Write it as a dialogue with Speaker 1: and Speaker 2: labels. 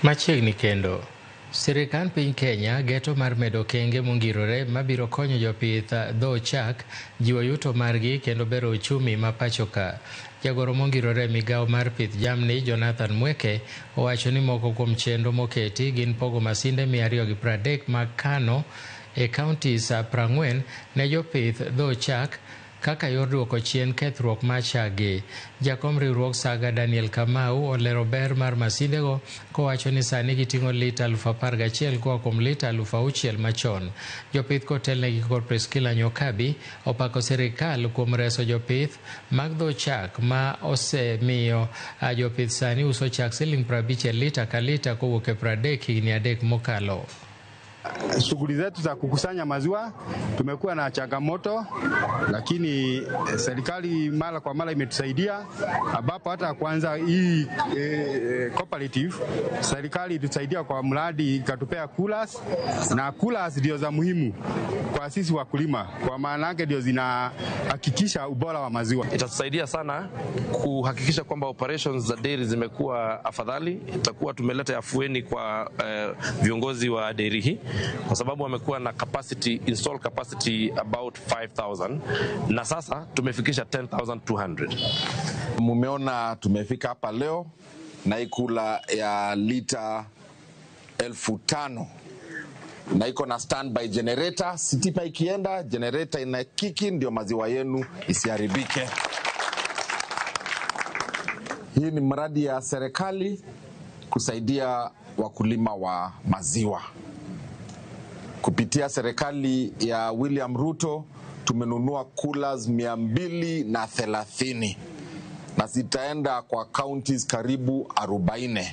Speaker 1: Machiegni kendo sirikal piny Kenya geto mar medo kenge mongirore mabiro konyo jopith dho chak jiwo yuto margi kendo bero uchumi ma pachoka. Jagoro mongirore migao mar pith jamni Jonathan Mweke owacho ni moko kuom chenro moketi gin pogo masinde 230 mag kano e counties 40 ne jopith dho chak kaka yor duoko chien kethruok mar chagi. Jakom riwruok Saga Daniel Kamau olero ber mar masindego kowacho ni sani giting'o lita 11,000 koa kuom lita 6,000 machon. Jopith kotelnegi kod Priscilla Nyokabi opako sirikal kuom reso jopith mag dho chak ma osemiyo jopith sani uso chak siling 50 lita ka lita kowuok e 30 higni 3 mokalo.
Speaker 2: Shughuli zetu za kukusanya maziwa tumekuwa na changamoto, lakini serikali mara kwa mara imetusaidia, ambapo hata kwanza hii cooperative serikali itusaidia kwa mradi ikatupea coolers, na coolers ndio za muhimu kwa sisi wakulima, kwa maana yake ndio zinahakikisha ubora wa maziwa.
Speaker 3: Itatusaidia sana kuhakikisha kwamba operations za dairy zimekuwa afadhali. Itakuwa tumeleta afueni kwa viongozi wa dairy hii, kwa sababu wamekuwa na install capacity about 5,000 na sasa tumefikisha 10,200.
Speaker 4: Mumeona tumefika hapa leo na ikula ya lita 5,000 na iko na standby generator. Sitipa ikienda generator ina kiki ndio maziwa yenu isiharibike. Hii ni mradi ya serikali kusaidia wakulima wa maziwa. Kupitia serikali ya William Ruto tumenunua coolers 230 na zitaenda kwa counties karibu 40.